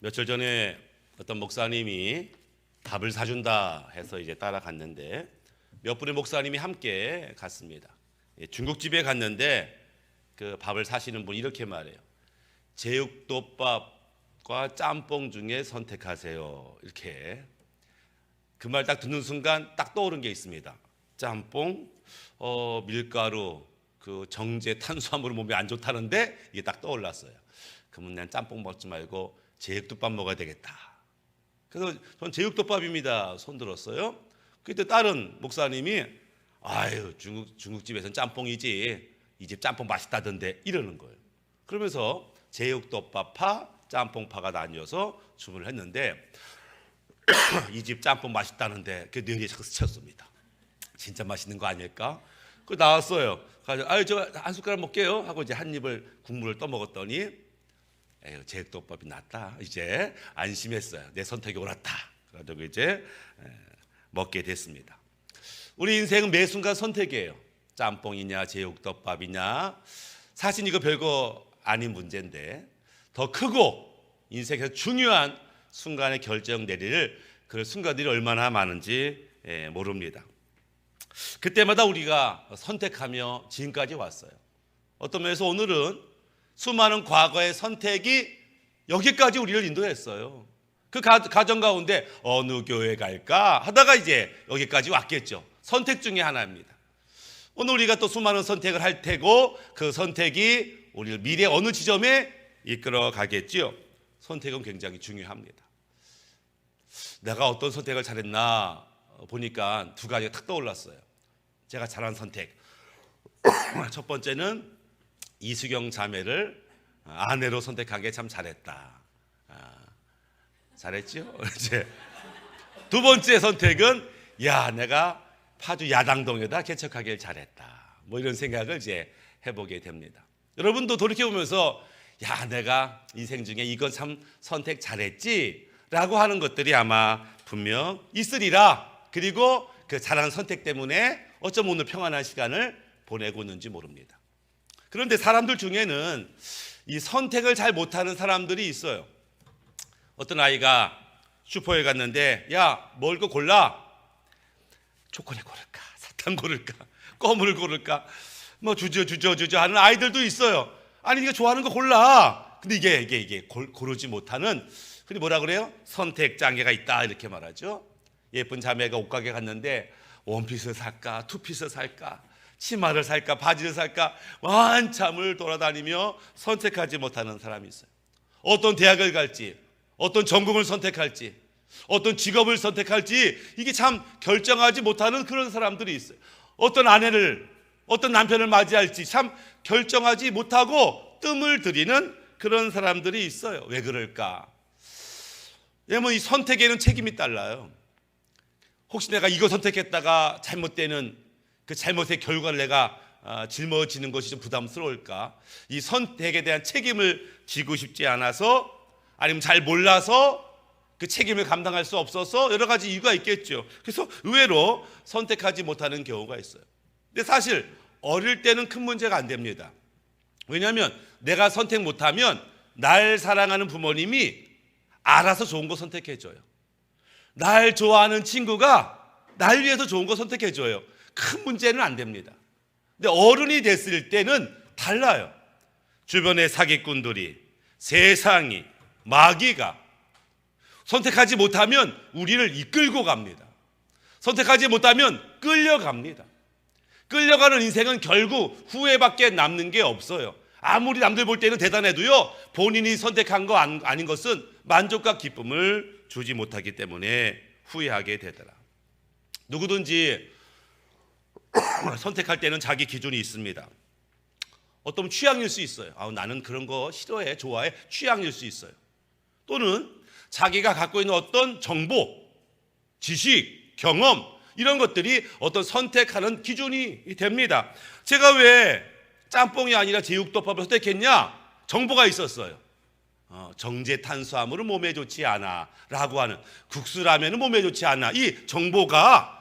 며칠 전에 어떤 목사님이 밥을 사준다 해서 이제 따라갔는데 몇 분의 목사님이 함께 갔습니다. 중국집에 갔는데 그 밥을 사시는 분이 이렇게 말해요. 제육덮밥과 짬뽕 중에 선택하세요. 이렇게 그 말 딱 듣는 순간 딱 떠오른 게 있습니다. 짬뽕, 밀가루, 그 정제 탄수화물 몸에 안 좋다는데 이게 딱 떠올랐어요. 그러면 난 짬뽕 먹지 말고 제육덮밥 먹어야 되겠다. 그래서 전 제육덮밥입니다. 손 들었어요. 그때 다른 목사님이 아유 중국집에서는 짬뽕이지 이 집 짬뽕 맛있다던데 이러는 거예요. 그러면서 제육덮밥파 짬뽕파가 나뉘어서 주문을 했는데 이 집 짬뽕 맛있다는데 그 뇌리에 자꾸 스쳤습니다. 진짜 맛있는 거 아닐까? 그 나왔어요. 그래서 아유 저 한 숟가락 먹게요 하고 이제 한 입을 국물을 떠먹었더니 에휴, 제육덮밥이 낫다. 이제 안심했어요. 내 선택이 옳았다. 그러고 이제 먹게 됐습니다. 우리 인생은 매 순간 선택이에요. 짬뽕이냐 제육덮밥이냐. 사실 이거 별거 아닌 문제인데 더 크고 인생에서 중요한 순간에 결정 내릴 그 순간들이 얼마나 많은지 모릅니다. 그때마다 우리가 선택하며 지금까지 왔어요. 어떤 면에서 오늘은 수많은 과거의 선택이 여기까지 우리를 인도했어요. 그 가정 가운데 어느 교회 갈까 하다가 이제 여기까지 왔겠죠. 선택 중에 하나입니다. 오늘 우리가 또 수많은 선택을 할 테고 그 선택이 우리를 미래 어느 지점에 이끌어 가겠죠. 선택은 굉장히 중요합니다. 내가 어떤 선택을 잘했나 보니까 두 가지가 탁 떠올랐어요. 제가 잘한 선택. 첫 번째는 이수경 자매를 아내로 선택하기에 참 잘했다. 잘했죠? 이제 두 번째 선택은 내가 파주 야당동에다 개척하길 잘했다. 뭐 이런 생각을 이제 해보게 됩니다. 여러분도 돌이켜보면서 내가 인생 중에 이건 참 선택 잘했지라고 하는 것들이 아마 분명 있으리라. 그리고 그 잘한 선택 때문에 어쩜 오늘 평안한 시간을 보내고 있는지 모릅니다. 그런데 사람들 중에는 이 선택을 잘 못하는 사람들이 있어요. 어떤 아이가 슈퍼에 갔는데 뭘 거 골라? 초콜릿 고를까? 사탕 고를까? 껌을 고를까? 뭐 주저 하는 아이들도 있어요. 아니 네가 좋아하는 거 골라. 근데 이게 고르지 못하는 흔히 뭐라 그래요? 선택 장애가 있다 이렇게 말하죠. 예쁜 자매가 옷가게 갔는데 원피스 살까? 투피스 살까? 치마를 살까? 바지를 살까? 한참을 돌아다니며 선택하지 못하는 사람이 있어요. 어떤 대학을 갈지, 어떤 전공을 선택할지, 어떤 직업을 선택할지 이게 참 결정하지 못하는 그런 사람들이 있어요. 어떤 아내를, 어떤 남편을 맞이할지 참 결정하지 못하고 뜸을 들이는 그런 사람들이 있어요. 왜 그럴까? 왜냐면 이 선택에는 책임이 달라요. 혹시 내가 이거 선택했다가 잘못되는 그 잘못의 결과를 내가 짊어지는 것이 좀 부담스러울까? 이 선택에 대한 책임을 지고 싶지 않아서 아니면 잘 몰라서 그 책임을 감당할 수 없어서 여러 가지 이유가 있겠죠. 그래서 의외로 선택하지 못하는 경우가 있어요. 근데 사실 어릴 때는 큰 문제가 안 됩니다. 왜냐하면 내가 선택 못하면 날 사랑하는 부모님이 알아서 좋은 거 선택해줘요. 날 좋아하는 친구가 날 위해서 좋은 거 선택해줘요. 큰 문제는 안 됩니다. 근데 어른이 됐을 때는 달라요. 주변의 사기꾼들이, 세상이, 마귀가 선택하지 못하면 우리를 이끌고 갑니다. 선택하지 못하면 끌려갑니다. 끌려가는 인생은 결국 후회밖에 남는 게 없어요. 아무리 남들 볼 때는 대단해도요, 본인이 선택한 거 아닌 것은 만족과 기쁨을 주지 못하기 때문에 후회하게 되더라. 누구든지 선택할 때는 자기 기준이 있습니다. 어떤 취향일 수 있어요. 나는 그런 거 싫어해, 좋아해, 취향일 수 있어요. 또는 자기가 갖고 있는 어떤 정보, 지식, 경험 이런 것들이 어떤 선택하는 기준이 됩니다. 제가 왜 짬뽕이 아니라 제육덮밥을 선택했냐? 정보가 있었어요. 정제 탄수화물은 몸에 좋지 않아 라고 하는, 국수라면은 몸에 좋지 않아, 이 정보가,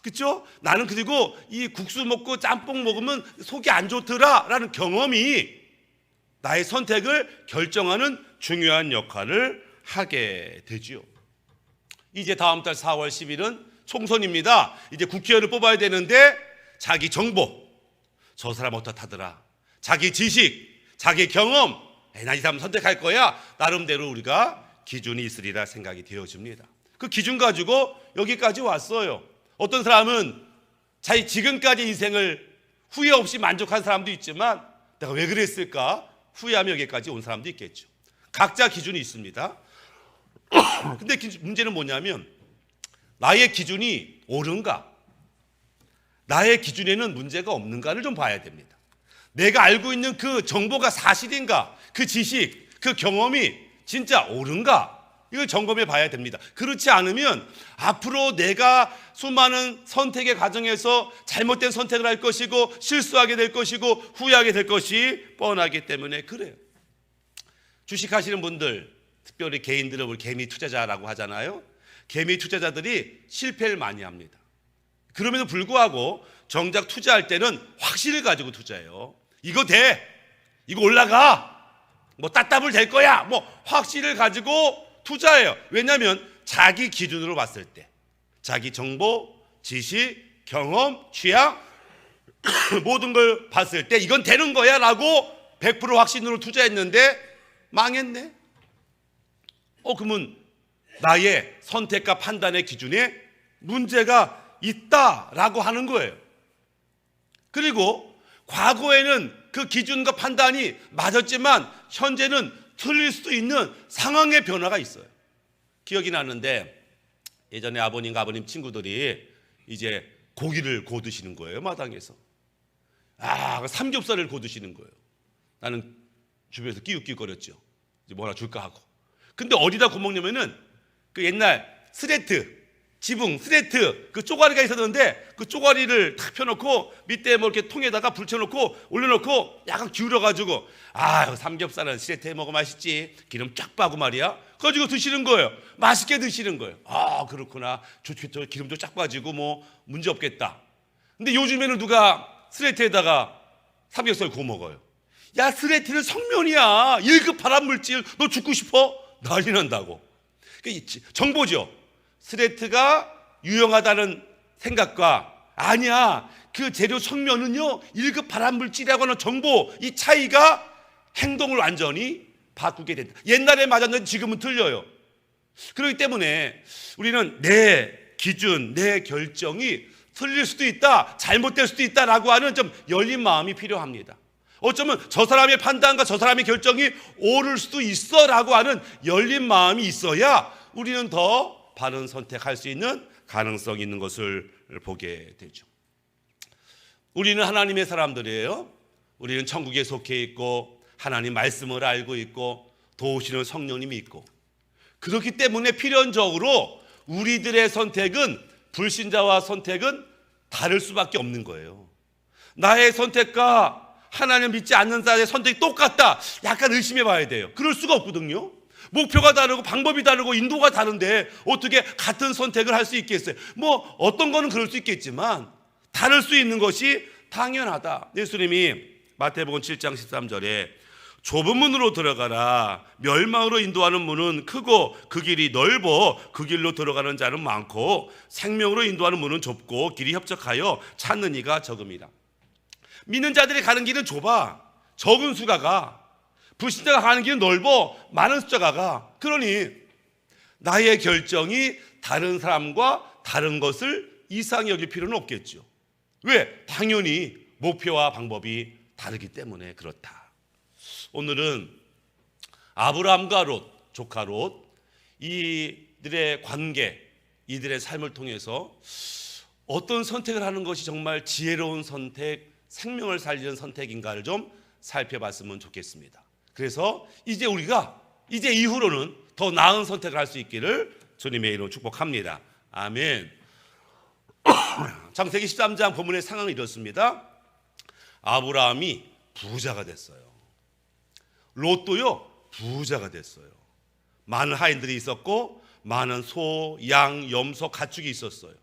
그렇죠? 나는 그리고 이 국수 먹고 짬뽕 먹으면 속이 안 좋더라 라는 경험이 나의 선택을 결정하는 중요한 역할을 하게 되지요. 이제 다음 달 4월 10일은 총선입니다. 이제 국회의원을 뽑아야 되는데 자기 정보, 저 사람 어떻다더라, 자기 지식, 자기 경험, 난 이 사람 선택할 거야, 나름대로 우리가 기준이 있으리라 생각이 되어집니다. 그 기준 가지고 여기까지 왔어요. 어떤 사람은 자기 지금까지 인생을 후회 없이 만족한 사람도 있지만 내가 왜 그랬을까 후회하며 여기까지 온 사람도 있겠죠. 각자 기준이 있습니다. 근데 문제는 뭐냐면 나의 기준이 옳은가, 나의 기준에는 문제가 없는가를 좀 봐야 됩니다. 내가 알고 있는 그 정보가 사실인가, 그 지식, 그 경험이 진짜 옳은가, 이걸 점검해 봐야 됩니다. 그렇지 않으면 앞으로 내가 수많은 선택의 과정에서 잘못된 선택을 할 것이고 실수하게 될 것이고 후회하게 될 것이 뻔하기 때문에 그래요. 주식하시는 분들, 특별히 개인들을 우리 개미 투자자라고 하잖아요. 개미 투자자들이 실패를 많이 합니다. 그럼에도 불구하고 정작 투자할 때는 확신을 가지고 투자해요. 이거 돼, 이거 올라가, 뭐 따따블 될 거야, 뭐 확신을 가지고 투자해요. 왜냐하면 자기 기준으로 봤을 때, 자기 정보, 지식, 경험, 취향 모든 걸 봤을 때 이건 되는 거야 라고 100% 확신으로 투자했는데 망했네. 그러면 나의 선택과 판단의 기준에 문제가 있다라고 하는 거예요. 그리고 과거에는 그 기준과 판단이 맞았지만 현재는 틀릴 수도 있는 상황의 변화가 있어요. 기억이 나는데 예전에 아버님과 아버님 친구들이 이제 고기를 구워 드시는 거예요. 마당에서. 삼겹살을 구워 드시는 거예요. 나는 주변에서 끼웃끼웃거렸죠. 이제 뭐 하나 줄까 하고. 근데 어디다 구워 먹냐면은 그 옛날 스레트, 지붕, 스레트 그 쪼가리가 있었는데 그 쪼가리를 탁 펴놓고 밑에 뭐 이렇게 통에다가 불 켜놓고 올려놓고 약간 기울여가지고 삼겹살은 스레트에 먹으면 맛있지, 기름 쫙 빠고 말이야, 가지고 드시는 거예요. 맛있게 드시는 거예요. 그렇구나, 좋겠죠, 기름도 쫙 빠지고 뭐 문제 없겠다. 근데 요즘에는 누가 스레트에다가 삼겹살 구워 먹어요. 야, 스레트는 성면이야, 1급 발암물질, 너 죽고 싶어? 난리 난다고. 정보죠. 스레트가 유용하다는 생각과 아니야, 그 재료 성면은요 1급 발암물질이라고 하는 정보, 이 차이가 행동을 완전히 바꾸게 된다. 옛날에 맞았는데 지금은 틀려요. 그렇기 때문에 우리는 내 기준, 내 결정이 틀릴 수도 있다, 잘못될 수도 있다라고 하는 좀 열린 마음이 필요합니다. 어쩌면 저 사람의 판단과 저 사람의 결정이 옳을 수도 있어라고 하는 열린 마음이 있어야 우리는 더 바른 선택할 수 있는 가능성이 있는 것을 보게 되죠. 우리는 하나님의 사람들이에요. 우리는 천국에 속해 있고 하나님 말씀을 알고 있고 도우시는 성령님이 있고, 그렇기 때문에 필연적으로 우리들의 선택은, 불신자와 선택은 다를 수밖에 없는 거예요. 나의 선택과 하나님을 믿지 않는 자의 선택이 똑같다, 약간 의심해 봐야 돼요. 그럴 수가 없거든요. 목표가 다르고 방법이 다르고 인도가 다른데 어떻게 같은 선택을 할 수 있겠어요? 뭐 어떤 거는 그럴 수 있겠지만 다를 수 있는 것이 당연하다. 예수님이 마태복음 7장 13절에 좁은 문으로 들어가라, 멸망으로 인도하는 문은 크고 그 길이 넓어 그 길로 들어가는 자는 많고 생명으로 인도하는 문은 좁고 길이 협착하여 찾는 이가 적음이라. 믿는 자들이 가는 길은 좁아, 적은 수가 가. 불신자가 가는 길은 넓어, 많은 숫자가 가. 그러니 나의 결정이 다른 사람과 다른 것을 이상히 여길 필요는 없겠죠. 왜? 당연히 목표와 방법이 다르기 때문에 그렇다. 오늘은 아브라함과 롯, 조카 롯, 이들의 관계, 이들의 삶을 통해서 어떤 선택을 하는 것이 정말 지혜로운 선택, 생명을 살리는 선택인가를 좀 살펴봤으면 좋겠습니다. 그래서 이제 우리가 이제 이후로는 더 나은 선택을 할 수 있기를 주님의 이름으로 축복합니다. 아멘. 창세기 13장 본문의 상황은 이렇습니다. 아브라함이 부자가 됐어요. 롯도요 부자가 됐어요. 많은 하인들이 있었고 많은 소, 양, 염소, 가축이 있었어요.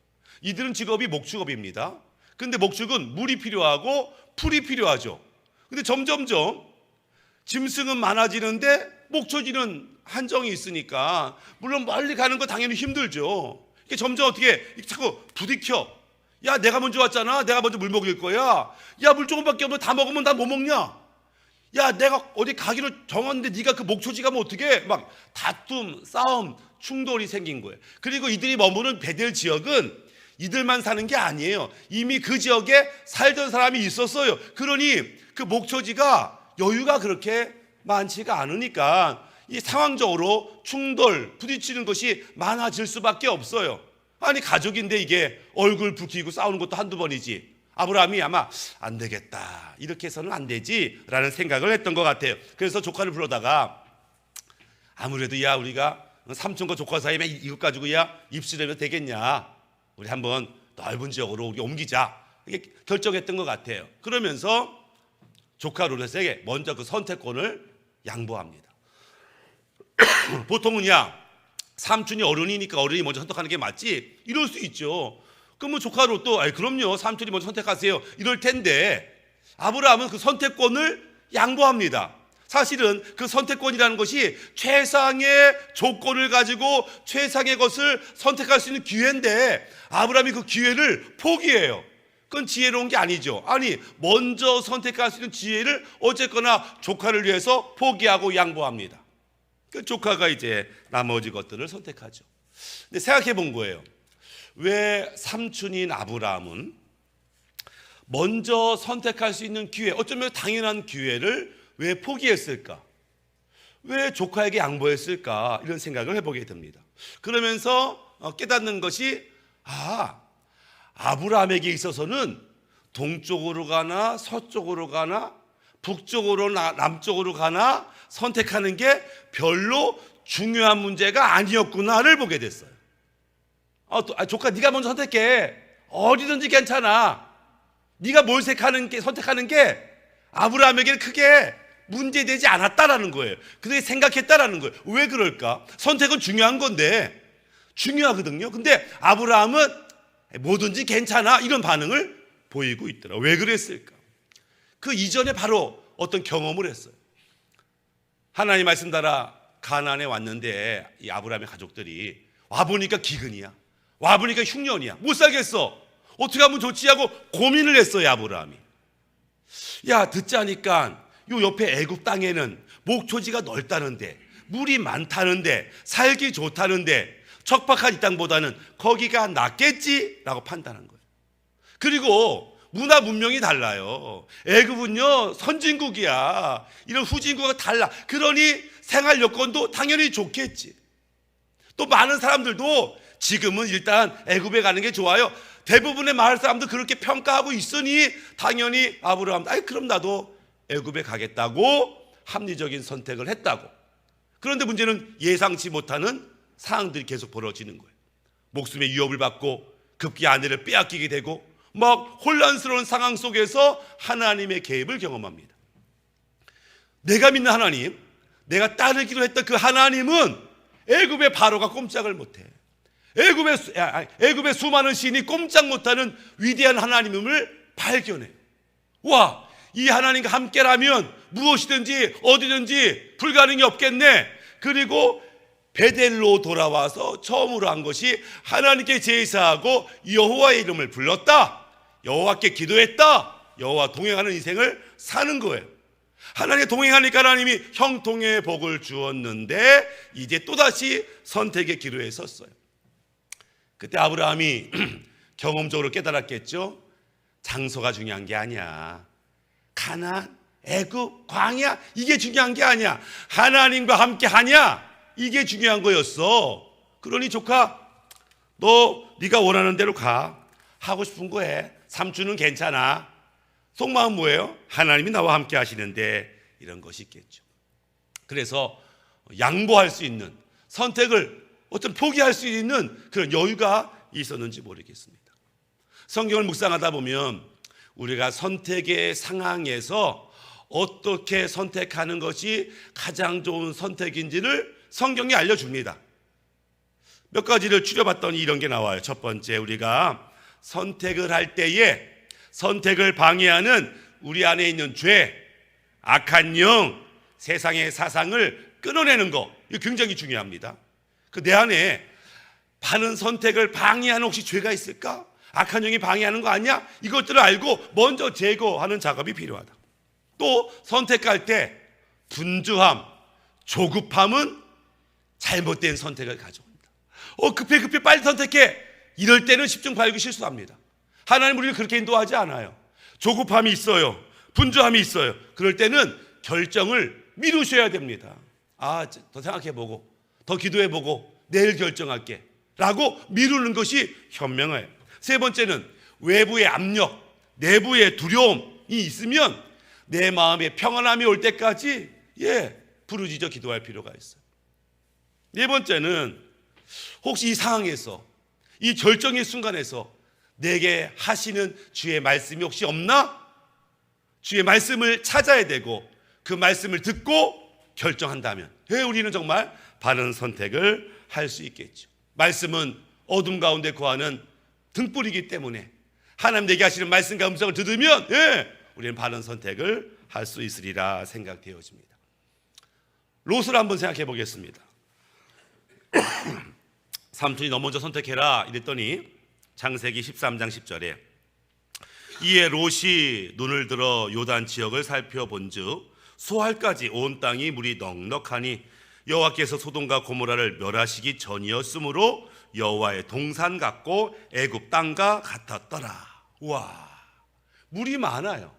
이들은 직업이 목축업입니다. 근데 목축은 물이 필요하고 풀이 필요하죠. 근데 점점점 짐승은 많아지는데 목초지는 한정이 있으니까 물론 멀리 가는 거 당연히 힘들죠. 이게 점점 어떻게 자꾸 부딪혀. 야, 내가 먼저 왔잖아. 내가 먼저 물 먹일 거야. 야, 물 조금밖에 없는데 다 먹으면 다 뭐 먹냐? 야, 내가 어디 가기로 정했는데 네가 그 목초지 가면 어떡해? 막 다툼, 싸움, 충돌이 생긴 거예요. 그리고 이들이 머무는 베델 지역은 이들만 사는 게 아니에요. 이미 그 지역에 살던 사람이 있었어요. 그러니 그 목초지가 여유가 그렇게 많지가 않으니까 이 상황적으로 충돌, 부딪히는 것이 많아질 수밖에 없어요. 아니, 가족인데 이게 얼굴 붉히고 싸우는 것도 한두 번이지. 아브라함이 아마 안 되겠다, 이렇게 해서는 안 되지 라는 생각을 했던 것 같아요. 그래서 조카를 불러다가 아무래도 야, 우리가 삼촌과 조카 사이에 이것 가지고 야 입술하면 되겠냐, 우리 한번 넓은 지역으로 우리 옮기자, 이게 결정했던 것 같아요. 그러면서 조카 롯에게 먼저 그 선택권을 양보합니다. 보통은 야, 삼촌이 어른이니까 어른이 먼저 선택하는 게 맞지, 이럴 수 있죠. 그러면 조카 롯도 그럼요, 삼촌이 먼저 선택하세요, 이럴 텐데 아브라함은 그 선택권을 양보합니다. 사실은 그 선택권이라는 것이 최상의 조건을 가지고 최상의 것을 선택할 수 있는 기회인데 아브라함이 그 기회를 포기해요. 그건 지혜로운 게 아니죠. 아니, 먼저 선택할 수 있는 지혜를 어쨌거나 조카를 위해서 포기하고 양보합니다. 그 조카가 이제 나머지 것들을 선택하죠. 근데 생각해 본 거예요. 왜 삼촌인 아브라함은 먼저 선택할 수 있는 기회, 어쩌면 당연한 기회를 왜 포기했을까? 왜 조카에게 양보했을까? 이런 생각을 해보게 됩니다. 그러면서 깨닫는 것이 아브라함에게 있어서는 동쪽으로 가나 서쪽으로 가나 북쪽으로 남쪽으로 가나 선택하는 게 별로 중요한 문제가 아니었구나를 보게 됐어요. 조카, 네가 먼저 선택해. 어디든지 괜찮아. 네가 뭘 선택하는 게 아브라함에게는 크게 문제되지 않았다라는 거예요. 그들이 생각했다라는 거예요. 왜 그럴까? 선택은 중요한 건데, 중요하거든요. 근데 아브라함은 뭐든지 괜찮아, 이런 반응을 보이고 있더라. 왜 그랬을까? 그 이전에 바로 어떤 경험을 했어요. 하나님 말씀 따라 가나안에 왔는데 이 아브라함의 가족들이 와보니까 기근이야, 와보니까 흉년이야, 못 살겠어, 어떻게 하면 좋지 하고 고민을 했어요. 아브라함이 야, 듣자니까 요 옆에 애굽 땅에는 목초지가 넓다는데 물이 많다는데 살기 좋다는데 척박한 이 땅보다는 거기가 낫겠지라고 판단한 거예요. 그리고 문화 문명이 달라요. 애굽은요 선진국이야. 이런 후진국과 달라. 그러니 생활 여건도 당연히 좋겠지. 또 많은 사람들도 지금은 일단 애굽에 가는 게 좋아요. 대부분의 마을 사람도 그렇게 평가하고 있으니 당연히 아브라함도 그럼 나도 애굽에 가겠다고 합리적인 선택을 했다고. 그런데 문제는 예상치 못하는 상황들이 계속 벌어지는 거예요. 목숨의 위협을 받고 급기 아내를 빼앗기게 되고 막 혼란스러운 상황 속에서 하나님의 개입을 경험합니다. 내가 믿는 하나님, 내가 따르기로 했던 그 하나님은 애굽의 바로가 꼼짝을 못해. 애굽의 수많은 시인이 꼼짝 못하는 위대한 하나님임을 발견해. 와, 이 하나님과 함께라면 무엇이든지 어디든지 불가능이 없겠네. 그리고 베델로 돌아와서 처음으로 한 것이 하나님께 제사하고 여호와의 이름을 불렀다, 여호와께 기도했다, 여호와 동행하는 인생을 사는 거예요. 하나님 동행하니까 하나님이 형통의 복을 주었는데 이제 또다시 선택의 기로에 섰어요. 그때 아브라함이 경험적으로 깨달았겠죠. 장소가 중요한 게 아니야. 가나안, 애굽, 광야, 이게 중요한 게 아니야. 하나님과 함께 하냐, 이게 중요한 거였어. 그러니 조카, 네가 원하는 대로 가. 하고 싶은 거 해. 삼촌은 괜찮아. 속마음 뭐예요? 하나님이 나와 함께 하시는데, 이런 것이 있겠죠. 그래서 양보할 수 있는, 선택을 어떤 포기할 수 있는 그런 여유가 있었는지 모르겠습니다. 성경을 묵상하다 보면 우리가 선택의 상황에서 어떻게 선택하는 것이 가장 좋은 선택인지를 성경이 알려줍니다. 몇 가지를 추려봤더니 이런 게 나와요. 첫 번째, 우리가 선택을 할 때에 선택을 방해하는 우리 안에 있는 죄, 악한 영, 세상의 사상을 끊어내는 거, 이거 굉장히 중요합니다. 그 내 안에 바른 선택을 방해하는 혹시 죄가 있을까? 악한 영이 방해하는 거 아니야? 이것들을 알고 먼저 제거하는 작업이 필요하다. 또 선택할 때 분주함, 조급함은 잘못된 선택을 가져옵니다. 급해 빨리 선택해. 이럴 때는 10중 8구 실수합니다. 하나님 우리를 그렇게 인도하지 않아요. 조급함이 있어요. 분주함이 있어요. 그럴 때는 결정을 미루셔야 됩니다. 더 생각해보고 더 기도해보고 내일 결정할게 라고 미루는 것이 현명해요. 세 번째는 외부의 압력, 내부의 두려움이 있으면 내 마음에 평안함이 올 때까지 부르짖어 기도할 필요가 있어요. 네 번째는 혹시 이 상황에서, 이 결정의 순간에서 내게 하시는 주의 말씀이 혹시 없나? 주의 말씀을 찾아야 되고 그 말씀을 듣고 결정한다면 우리는 정말 바른 선택을 할 수 있겠죠. 말씀은 어둠 가운데 거하는 등불이기 때문에 하나님 내게 하시는 말씀과 음성을 들으면 우리는 바른 선택을 할 수 있으리라 생각되어집니다. 롯을 한번 생각해 보겠습니다. 삼촌이 너 먼저 선택해라 이랬더니 창세기 13장 10절에 이에 롯이 눈을 들어 요단 지역을 살펴본즉 소알까지 온 땅이 물이 넉넉하니 여호와께서 소돔과 고모라를 멸하시기 전이었으므로 여호와의 동산 같고 애굽 땅과 같았더라. 와, 물이 많아요.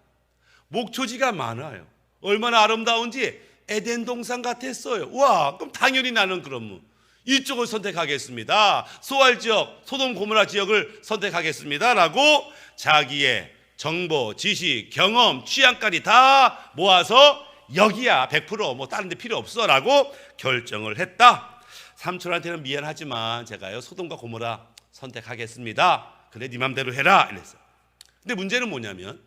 목초지가 많아요. 얼마나 아름다운지 에덴 동산 같았어요. 와, 그럼 당연히 나는 그럼 이쪽을 선택하겠습니다. 소알 지역, 소돔 고모라 지역을 선택하겠습니다 라고 자기의 정보, 지식, 경험, 취향까지 다 모아서 여기야 100% 다른 데 필요 없어 라고 결정을 했다. 삼촌한테는 미안하지만 제가요 소돔과 고모라 선택하겠습니다. 그래 네 맘대로 해라 이랬어요. 근데 문제는 뭐냐면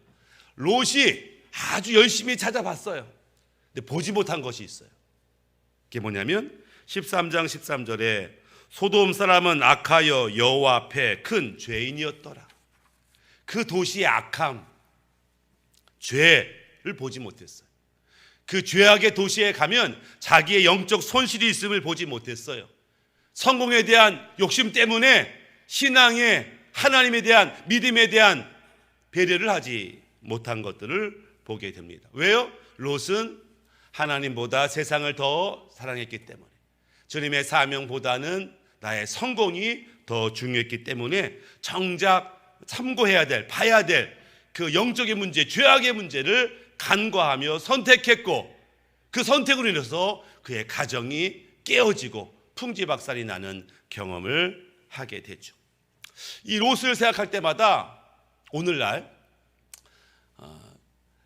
롯이 아주 열심히 찾아봤어요. 근데 보지 못한 것이 있어요. 그게 뭐냐면 13장 13절에 소돔 사람은 악하여 여호와 앞에 큰 죄인이었더라. 그 도시의 악함, 죄를 보지 못했어요. 그 죄악의 도시에 가면 자기의 영적 손실이 있음을 보지 못했어요. 성공에 대한 욕심 때문에 신앙에 하나님에 대한 믿음에 대한 배려를 하지 못한 것들을 보게 됩니다. 왜요? 롯은 하나님보다 세상을 더 사랑했기 때문에, 주님의 사명보다는 나의 성공이 더 중요했기 때문에 정작 참고해야 될, 봐야 될 그 영적인 문제, 죄악의 문제를 간과하며 선택했고 그 선택으로 인해서 그의 가정이 깨어지고 풍지박산이 나는 경험을 하게 되죠. 이 롯을 생각할 때마다 오늘날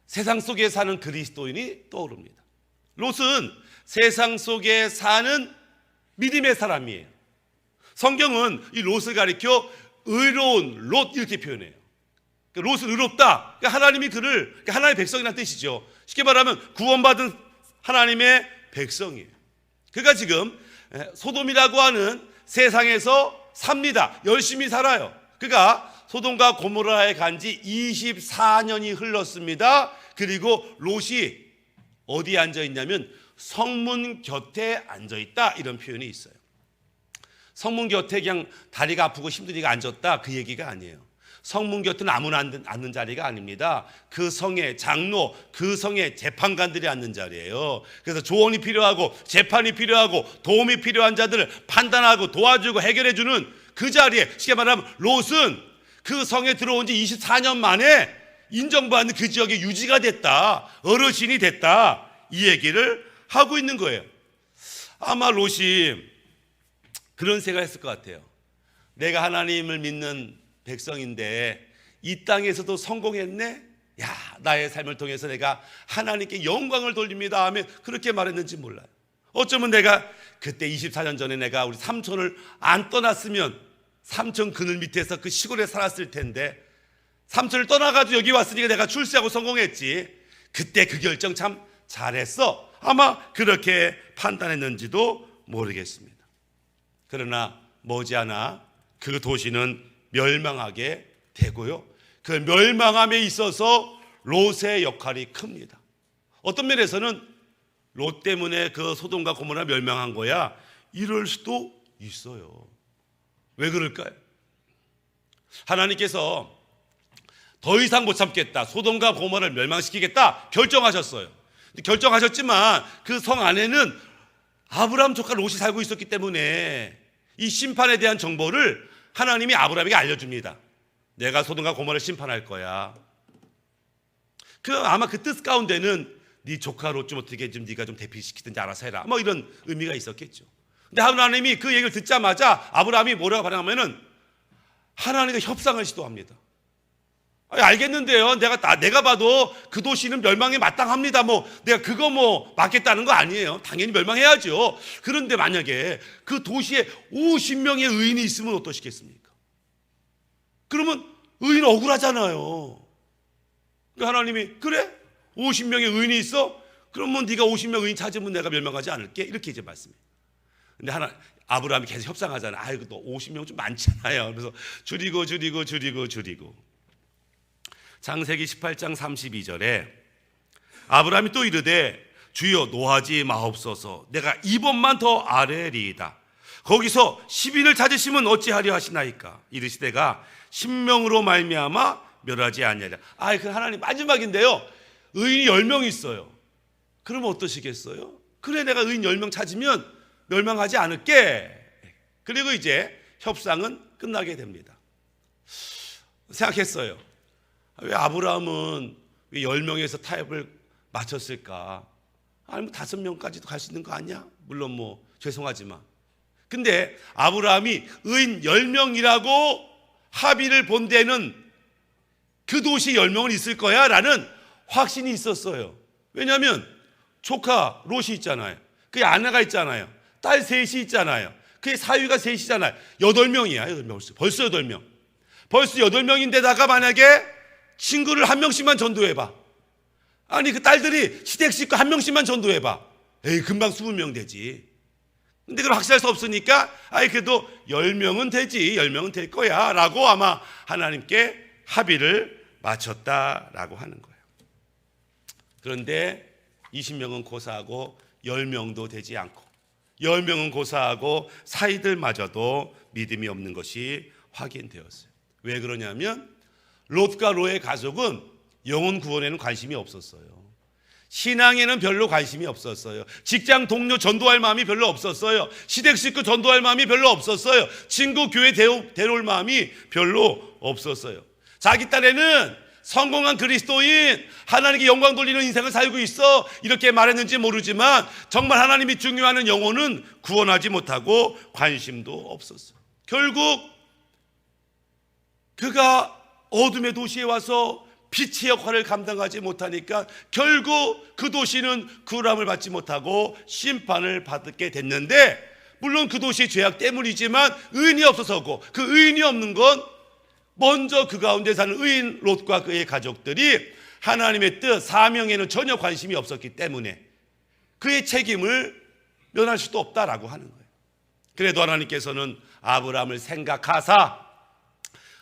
세상 속에 사는 그리스도인이 떠오릅니다. 롯은 세상 속에 사는 믿음의 사람이에요. 성경은 이 롯을 가리켜 의로운 롯 이렇게 표현해요. 롯은 의롭다. 하나님이 그를 하나님의 백성이라는 뜻이죠. 쉽게 말하면 구원받은 하나님의 백성이에요. 그가 지금 소돔이라고 하는 세상에서 삽니다. 열심히 살아요. 그가 소돔과 고모라에 간 지 24년이 흘렀습니다. 그리고 롯이 어디에 앉아 있냐면 성문 곁에 앉아 있다 이런 표현이 있어요. 성문 곁에 그냥 다리가 아프고 힘드니까 앉았다 그 얘기가 아니에요. 성문 곁은 아무나 앉는 자리가 아닙니다. 그 성의 장로, 그 성의 재판관들이 앉는 자리예요. 그래서 조언이 필요하고 재판이 필요하고 도움이 필요한 자들을 판단하고 도와주고 해결해주는 그 자리에, 쉽게 말하면 롯은 그 성에 들어온 지 24년 만에 인정받는 그 지역에 유지가 됐다, 어르신이 됐다, 이 얘기를 하고 있는 거예요. 아마 롯이 그런 생각을 했을 것 같아요. 내가 하나님을 믿는 백성인데 이 땅에서도 성공했네? 야, 나의 삶을 통해서 내가 하나님께 영광을 돌립니다 하면 그렇게 말했는지 몰라요. 어쩌면 내가 그때 24년 전에 내가 우리 삼촌을 안 떠났으면 삼촌 그늘 밑에서 그 시골에 살았을 텐데, 삼촌을 떠나가지고 여기 왔으니까 내가 출세하고 성공했지, 그때 그 결정 참 잘했어, 아마 그렇게 판단했는지도 모르겠습니다. 그러나 머지않아 그 도시는 멸망하게 되고요, 그 멸망함에 있어서 롯의 역할이 큽니다. 어떤 면에서는 롯 때문에 그 소돔과 고모라 멸망한 거야, 이럴 수도 있어요. 왜 그럴까요? 하나님께서 더 이상 못 참겠다, 소돔과 고모라를 멸망시키겠다 결정하셨어요. 결정하셨지만 그 성 안에는 아브라함 조카 롯이 살고 있었기 때문에 이 심판에 대한 정보를 하나님이 아브라함에게 알려줍니다. 내가 소돔과 고모라를 심판할 거야. 아마 그 뜻 가운데는 네 조카 롯 좀 어떻게 좀 네가 좀 대피시키든지 알아서 해라, 뭐 이런 의미가 있었겠죠. 근데 하나님이 그 얘기를 듣자마자 아브라함이 뭐라고 반응하면은 하나님과 협상을 시도합니다. 알겠는데요, 내가 봐도 그 도시는 멸망에 마땅합니다. 뭐 내가 그거 뭐 막겠다는 거 아니에요. 당연히 멸망해야죠. 그런데 만약에 그 도시에 50명의 의인이 있으면 어떠시겠습니까? 그러면 의인 억울하잖아요. 그러니까 하나님이 그래? 50명의 의인이 있어? 그러면 네가 50명 의인 찾으면 내가 멸망하지 않을게, 이렇게 이제 말씀해요. 근데 아브라함이 계속 협상하잖아요. 아이고, 너 50명 좀 많잖아요. 그래서 줄이고 창세기 18장 32절에 아브라함이 또 이르되 주여 노하지 마옵소서, 내가 2번만 더 아뢰리이다. 거기서 10인을 찾으시면 어찌하려 하시나이까? 이르시되가 10명으로 말미암아 멸하지 아니하리라. 그 하나님 마지막인데요, 의인이 10명 있어요. 그러면 어떠시겠어요? 그래, 내가 의인 10명 찾으면 멸망하지 않을게. 그리고 이제 협상은 끝나게 됩니다. 생각했어요. 왜 아브라함은 왜 10명에서 타협을 마쳤을까? 아니 뭐 5명까지도 갈 수 있는 거 아니야? 물론 뭐 죄송하지만. 근데 아브라함이 의인 10명이라고 합의를 본 데는 그 도시 10명은 있을 거야 라는 확신이 있었어요. 왜냐하면 조카 롯이 있잖아요. 그의 아내가 있잖아요. 딸 셋이 있잖아요. 그의 사위가 셋이잖아요. 8명이야. 8명. 벌써 8명. 벌써 8명인데다가 만약에 친구를 1명씩만 전도해봐. 아니 그 딸들이 시댁 식구 1명씩만 전도해봐. 에이, 금방 20명 되지. 근데 그걸 확실할 수 없으니까 그래도 10명은 되지, 10명은 될 거야 라고 아마 하나님께 합의를 마쳤다라고 하는 거예요. 그런데 20명은 고사하고 10명도 되지 않고 10명은 고사하고 사이들마저도 믿음이 없는 것이 확인되었어요. 왜 그러냐면 롯과 롯의 가족은 영혼 구원에는 관심이 없었어요. 신앙에는 별로 관심이 없었어요. 직장 동료 전도할 마음이 별로 없었어요. 시댁 식구 전도할 마음이 별로 없었어요. 친구 교회 데려올 마음이 별로 없었어요. 자기 딴에는 성공한 그리스도인, 하나님께 영광 돌리는 인생을 살고 있어, 이렇게 말했는지 모르지만 정말 하나님이 중요하는 영혼은 구원하지 못하고 관심도 없었어요. 결국 그가 어둠의 도시에 와서 빛의 역할을 감당하지 못하니까 결국 그 도시는 구원함을 받지 못하고 심판을 받게 됐는데, 물론 그 도시의 죄악 때문이지만 의인이 없어서고, 그 의인이 없는 건 먼저 그 가운데 사는 의인 롯과 그의 가족들이 하나님의 뜻, 사명에는 전혀 관심이 없었기 때문에 그의 책임을 면할 수도 없다라고 하는 거예요. 그래도 하나님께서는 아브라함을 생각하사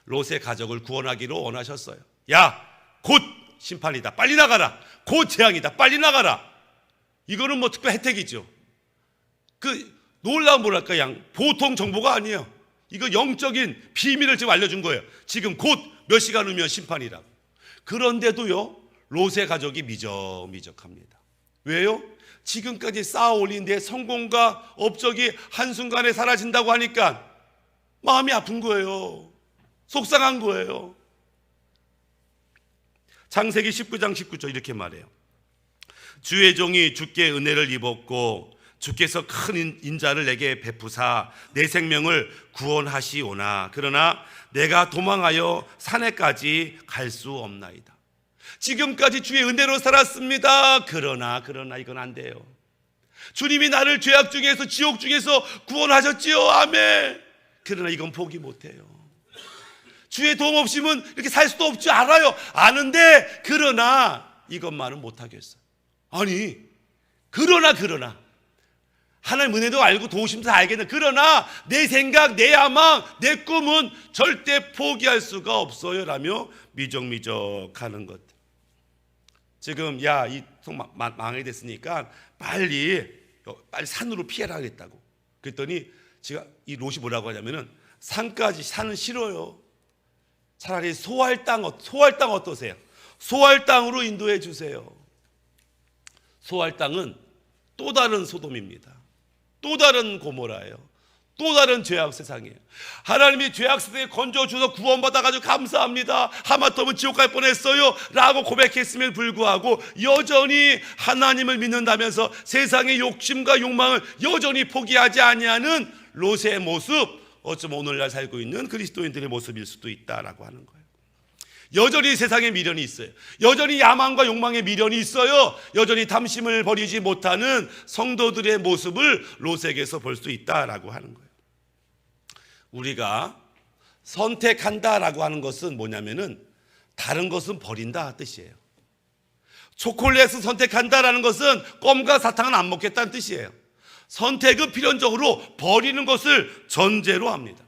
롯의 가족을 구원하기로 원하셨어요. 야, 곧 심판이다, 빨리 나가라. 곧 재앙이다, 빨리 나가라. 이거는 뭐 특별 혜택이죠. 놀라운 뭐랄까, 보통 정보가 아니에요. 이거 영적인 비밀을 지금 알려준 거예요. 지금 곧 몇 시간 후면 심판이라고. 그런데도요, 롯의 가족이 미적미적합니다. 왜요? 지금까지 쌓아 올린 내 성공과 업적이 한순간에 사라진다고 하니까 마음이 아픈 거예요. 속상한 거예요. 창세기 19장 19절 이렇게 말해요. 주의 종이 주께 은혜를 입었고 주께서 큰 인자를 내게 베푸사 내 생명을 구원하시오나 그러나 내가 도망하여 산에까지 갈 수 없나이다. 지금까지 주의 은혜로 살았습니다. 그러나 이건 안 돼요. 주님이 나를 죄악 중에서, 지옥 중에서 구원하셨지요. 아멘. 그러나 이건 포기 못해요. 주의 도움 없이면 이렇게 살 수도 없지, 알아요. 아는데 그러나 이것만은 못하겠어요. 아니 그러나 하나님 은혜도 알고 도우심도 알겠는데, 그러나 내 생각, 내 야망, 내 꿈은 절대 포기할 수가 없어요 라며 미적미적하는 것. 지금 이 망하게 됐으니까 빨리 산으로 피해라 하겠다고. 그랬더니 제가 이 롯이 뭐라고 하냐면은 산까지 산은 싫어요. 차라리 소할 땅 어떠세요? 소할 땅으로 인도해 주세요. 소할 땅은 또 다른 소돔입니다. 또 다른 고모라예요. 또 다른 죄악 세상이에요. 하나님이 죄악 세상에 건져주셔서 구원받아가지고 감사합니다. 하마터면 지옥 갈 뻔했어요 라고 고백했음에도 불구하고 여전히 하나님을 믿는다면서 세상의 욕심과 욕망을 여전히 포기하지 아니하는 롯의 모습, 어쩌면 오늘날 살고 있는 그리스도인들의 모습일 수도 있다라고 하는 거예요. 여전히 세상에 미련이 있어요. 여전히 야망과 욕망의 미련이 있어요. 여전히 탐심을 버리지 못하는 성도들의 모습을 롯에게서 볼 수 있다라고 하는 거예요. 우리가 선택한다라고 하는 것은 뭐냐면은 다른 것은 버린다 뜻이에요. 초콜릿을 선택한다라는 것은 껌과 사탕은 안 먹겠다는 뜻이에요. 선택은 필연적으로 버리는 것을 전제로 합니다.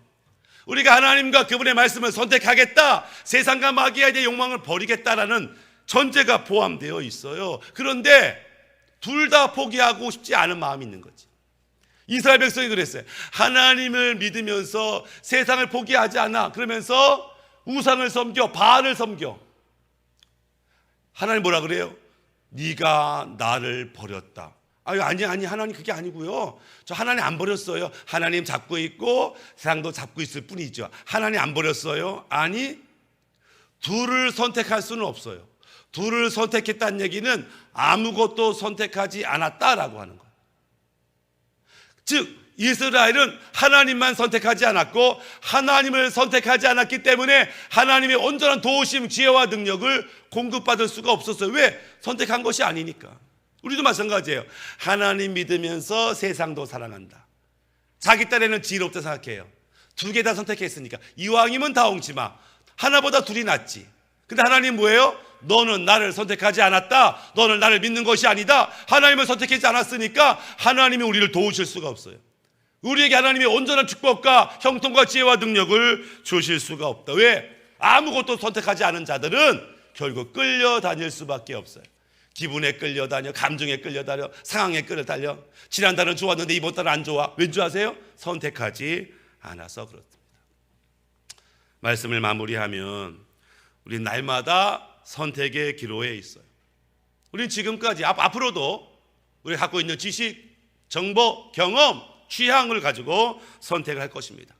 우리가 하나님과 그분의 말씀을 선택하겠다, 세상과 마귀에 대한 욕망을 버리겠다라는 전제가 포함되어 있어요. 그런데 둘 다 포기하고 싶지 않은 마음이 있는 거지. 이스라엘 백성이 그랬어요. 하나님을 믿으면서 세상을 포기하지 않아. 그러면서 우상을 섬겨, 바알을 섬겨. 하나님 뭐라 그래요? 네가 나를 버렸다. 아니 하나님 그게 아니고요. 저 하나님 안 버렸어요. 하나님 잡고 있고 세상도 잡고 있을 뿐이죠. 하나님 안 버렸어요. 아니, 둘을 선택할 수는 없어요. 둘을 선택했다는 얘기는 아무것도 선택하지 않았다라고 하는 거예요. 즉 이스라엘은 하나님만 선택하지 않았고 하나님을 선택하지 않았기 때문에 하나님의 온전한 도우심, 지혜와 능력을 공급받을 수가 없었어요. 왜? 선택한 것이 아니니까. 우리도 마찬가지예요. 하나님 믿으면서 세상도 사랑한다. 자기 딴에는 지혜롭다 생각해요. 두 개 다 선택했으니까 이왕이면 다 엉치 마. 하나보다 둘이 낫지. 근데 하나님 뭐예요? 너는 나를 선택하지 않았다. 너는 나를 믿는 것이 아니다. 하나님을 선택하지 않았으니까 하나님이 우리를 도우실 수가 없어요. 우리에게 하나님의 온전한 축복과 형통과 지혜와 능력을 주실 수가 없다. 왜? 아무것도 선택하지 않은 자들은 결국 끌려다닐 수밖에 없어요. 기분에 끌려다녀, 감정에 끌려다녀, 상황에 끌려다녀. 지난달은 좋았는데 이번 달은 안 좋아. 왠지 아세요? 선택하지 않아서 그렇습니다. 말씀을 마무리하면 우리 날마다 선택의 기로에 있어요. 우리 지금까지 앞으로도 우리 갖고 있는 지식, 정보, 경험, 취향을 가지고 선택을 할 것입니다.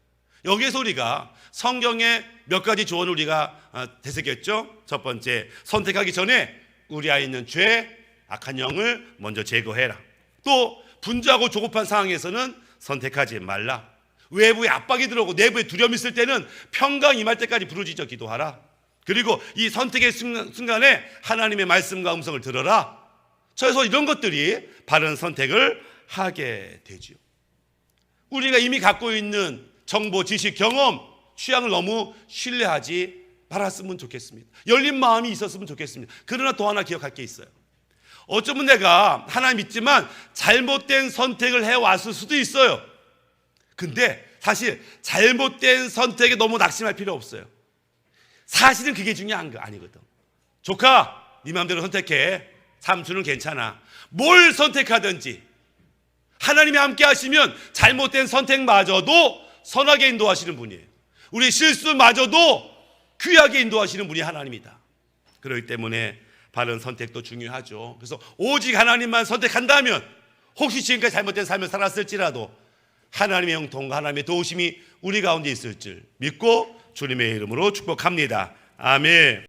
여기에서 우리가 성경의 몇 가지 조언을 우리가 되새겼죠. 첫 번째, 선택하기 전에 우리 안에 있는 죄, 악한 영을 먼저 제거해라. 또 분주하고 조급한 상황에서는 선택하지 말라. 외부에 압박이 들어오고 내부에 두려움이 있을 때는 평강 임할 때까지 부르짖어 기도하라. 그리고 이 선택의 순간에 하나님의 말씀과 음성을 들어라. 그래서 이런 것들이 바른 선택을 하게 되죠. 우리가 이미 갖고 있는 정보, 지식, 경험, 취향을 너무 신뢰하지 말았으면 좋겠습니다. 열린 마음이 있었으면 좋겠습니다. 그러나 또 하나 기억할 게 있어요. 어쩌면 내가 하나님 믿지만 잘못된 선택을 해왔을 수도 있어요. 근데 사실 잘못된 선택에 너무 낙심할 필요 없어요. 사실은 그게 중요한 거 아니거든. 조카, 네 마음대로 선택해. 삼촌은 괜찮아. 뭘 선택하든지 하나님이 함께 하시면 잘못된 선택마저도 선하게 인도하시는 분이에요. 우리 실수마저도 귀하게 인도하시는 분이 하나님이다. 그렇기 때문에 바른 선택도 중요하죠. 그래서 오직 하나님만 선택한다면 혹시 지금까지 잘못된 삶을 살았을지라도 하나님의 형통과 하나님의 도우심이 우리 가운데 있을 줄 믿고 주님의 이름으로 축복합니다. 아멘.